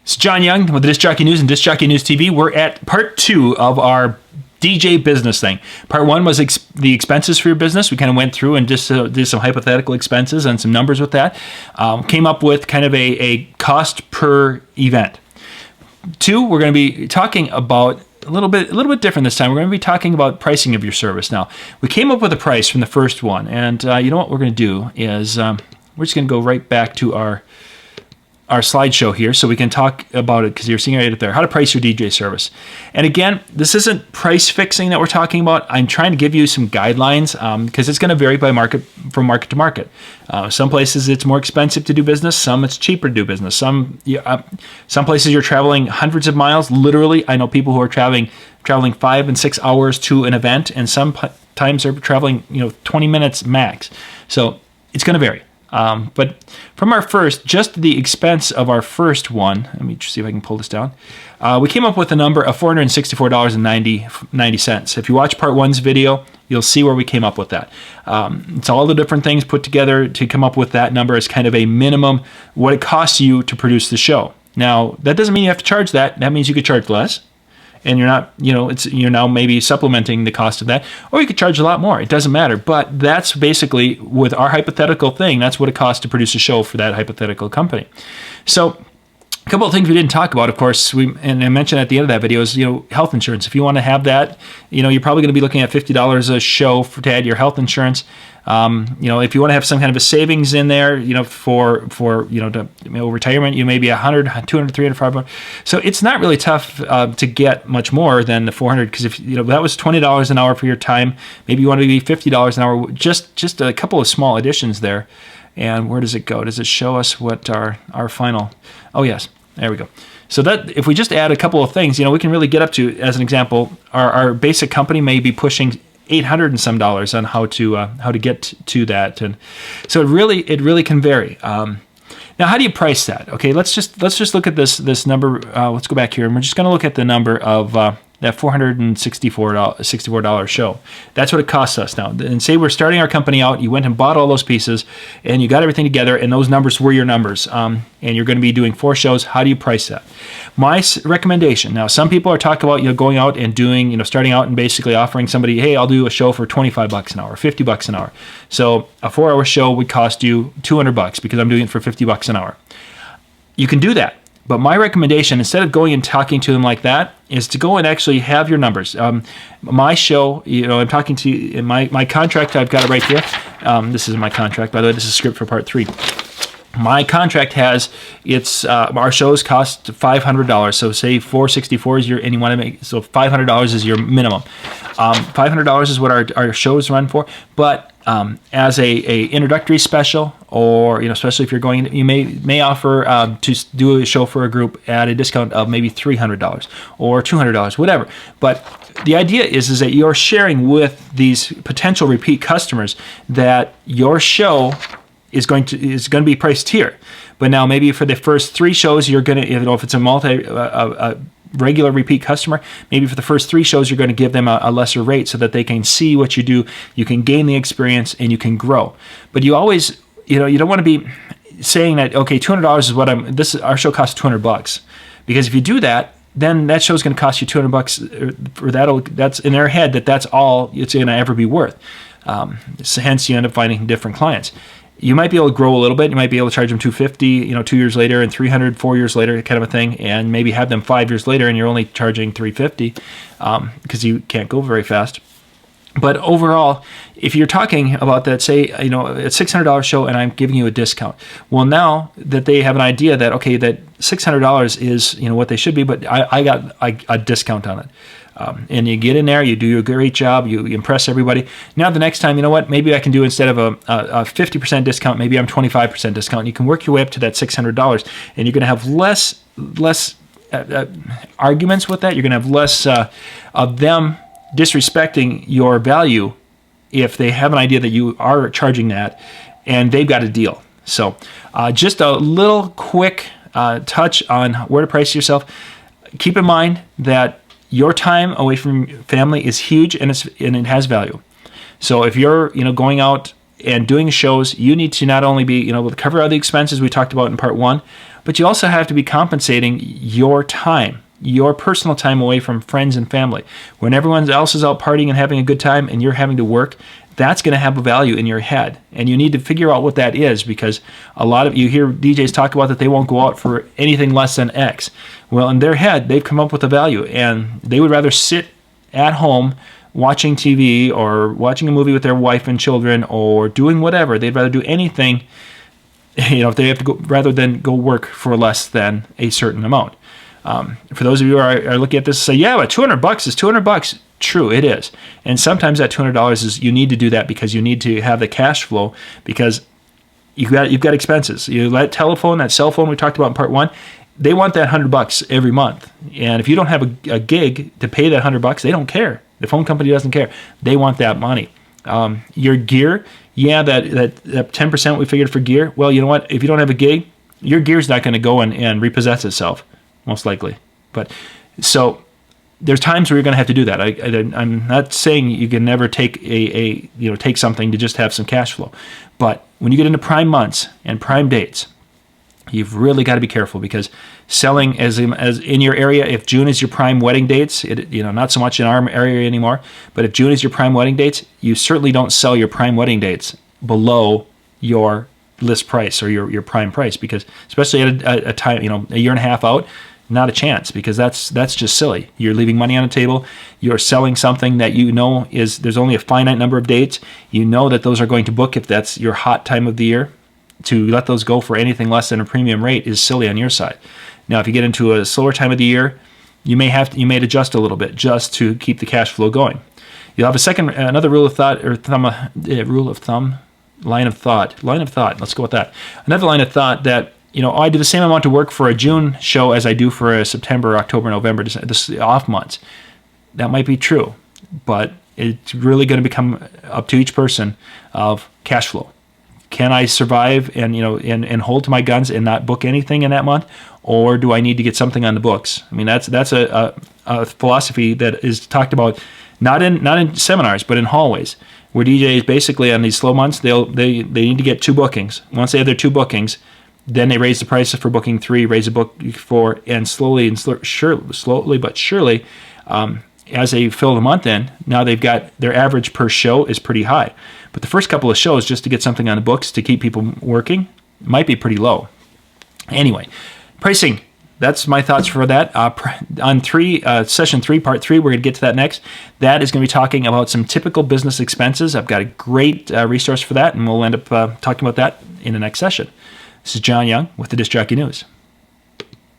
It's John Young with Disc Jockey News and Disc Jockey News TV. We're at part 2 of our DJ business thing. Part 1 was the expenses for your business. We kind of went through and just did some hypothetical expenses and some numbers with that. Came up with kind of a cost per event. 2, we're going to be talking about a little bit different this time. We're going to be talking about pricing of your service. Now, we came up with a price from the first one, and you know what we're going to do is we're just going to go right back to our slideshow here so we can talk about it, because you're seeing it right up there, how to price your DJ service. And again, this isn't price fixing that we're talking about. I'm trying to give you some guidelines because it's going to vary by market, from market to market. Some places it's more expensive to do business, some it's cheaper to do business. Some places you're traveling hundreds of miles, literally. I know people who are traveling 5 and 6 hours to an event, and sometimes they're traveling 20 minutes max. So it's going to vary. But from our first, just the expense of our first one, let me see if I can pull this down. We came up with a number of $464.90. If you watch part 1's video, you'll see where we came up with that. It's all the different things put together to come up with that number as kind of a minimum, what it costs you to produce the show. Now, that doesn't mean you have to charge that. That means you could charge less. And you're not, you're now maybe supplementing the cost of that, or you could charge a lot more. It doesn't matter. But that's basically, with our hypothetical thing, that's what it costs to produce a show for that hypothetical company. So a couple of things we didn't talk about, of course, and I mentioned at the end of that video, is health insurance. If you want to have that, you're probably going to be looking at $50 a show to add your health insurance. If you want to have some kind of a savings in there, for retirement, you may be $100, $200, $300, $500. So it's not really tough to get much more than the $400, because if that was $20 an hour for your time, maybe you want to be $50 an hour. Just a couple of small additions there. And where does it go? Does it show us what our final? Oh yes, there we go. So that if we just add a couple of things, we can really get up to, as an example, our basic company may be pushing $800 and some on how to get to that, and so it really can vary. Now, how do you price that? Okay, let's just look at this number. Let's go back here, and we're just going to look at the number of that $464 show. That's what it costs us now. And say we're starting our company out, you went and bought all those pieces, and you got everything together, and those numbers were your numbers, and you're going to be doing 4 shows. How do you price that? My recommendation, now some people are talking about going out and doing, starting out and basically offering somebody, hey, I'll do a show for $25 an hour, $50 an hour. So a 4-hour show would cost you $200 because I'm doing it for $50 an hour. You can do that. But my recommendation, instead of going and talking to them like that, is to go and actually have your numbers. My show, I'm talking to you in my contract. I've got it right here. This is my contract, by the way. This is a script for part 3. My contract has our shows cost $500. So say $464 is and you want to make, so $500 is your minimum. $500 is what our shows run for. But as a introductory special, or especially if you're going, you may offer to do a show for a group at a discount of maybe $300 or $200, whatever. But the idea is that you're sharing with these potential repeat customers that your show is going to be priced here. But now maybe for the first 3 shows, you're going to, if it's a regular repeat customer, maybe for the first 3 shows, you're going to give them a lesser rate so that they can see what you do, you can gain the experience, and you can grow. But you always, you don't want to be saying that, okay, $200 is what our show costs $200. Because if you do that, then that show's going to cost you $200 for that. That's in their head that's all it's going to ever be worth. Hence, you end up finding different clients. You might be able to grow a little bit. You might be able to charge them $250, 2 years later, and $300, 4 years later, kind of a thing, and maybe have them 5 years later, and you're only charging $350 because you can't go very fast. But overall, if you're talking about that, say, a $600 show, and I'm giving you a discount. Well, now that they have an idea that, okay, that $600 is, what they should be, but I got a discount on it. And you get in there, you do a great job, you impress everybody. Now the next time, maybe I can do, instead of a 50% discount, maybe I'm 25% discount. You can work your way up to that $600, and you're going to have less arguments with that. You're going to have less of them disrespecting your value if they have an idea that you are charging that, and they've got a deal. So just a little quick touch on where to price yourself. Keep in mind that your time away from family is huge, and it has value. So if you're going out and doing shows, you need to not only be able to cover all the expenses we talked about in part 1, but you also have to be compensating your time, your personal time away from friends and family. When everyone else is out partying and having a good time and you're having to work, that's going to have a value in your head. And you need to figure out what that is, because a lot of you hear DJs talk about that they won't go out for anything less than X. Well, in their head, they've come up with a value, and they would rather sit at home watching TV or watching a movie with their wife and children or doing whatever. They'd rather do anything, if they have to go, rather than go work for less than a certain amount. For those of you who are looking at this and say, yeah, but $200 is $200. True, it is. And sometimes that $200 is, you need to do that because you need to have the cash flow, because you've got expenses. That telephone, that cell phone we talked about in part 1, they want that $100 every month. And if you don't have a gig to pay that $100, they don't care. The phone company doesn't care. They want that money. Your gear, yeah, that 10% we figured for gear. Well, you know what? If you don't have a gig, your gear's not going to go and repossess itself, most likely. But so there's times where you're going to have to do that. I'm not saying you can never take take something to just have some cash flow, but when you get into prime months and prime dates, you've really got to be careful, because selling as in your area, if June is your prime wedding dates, not so much in our area anymore, but if June is your prime wedding dates, you certainly don't sell your prime wedding dates below your list price or your prime price, because especially at a time, a year and a half out, not a chance, because that's just silly. You're leaving money on the table. You're selling something that there's only a finite number of dates. You know that those are going to book if that's your hot time of the year. To let those go for anything less than a premium rate is silly on your side. Now, if you get into a slower time of the year, you may adjust a little bit just to keep the cash flow going. You'll have another rule of thought, or line of thought. Let's go with that. Another line of thought that, I do the same amount of work for a June show as I do for a September, October, November, this off months. That might be true, but it's really going to become up to each person of cash flow. Can I survive and hold to my guns and not book anything in that month, or do I need to get something on the books? I mean, that's a philosophy that is talked about not in seminars, but in hallways, where DJs basically on these slow months they need to get 2 bookings. Once they have their 2 bookings, then they raise the prices for booking 3, raise the book 4, and slowly but surely, as they fill the month in, now they've got their average per show is pretty high. But the first couple of shows, just to get something on the books to keep people working, might be pretty low. Anyway, pricing. That's my thoughts for that. On session 3, part 3, we're going to get to that next. That is going to be talking about some typical business expenses. I've got a great resource for that, and we'll end up talking about that in the next session. This is John Young with the Disc Jockey News.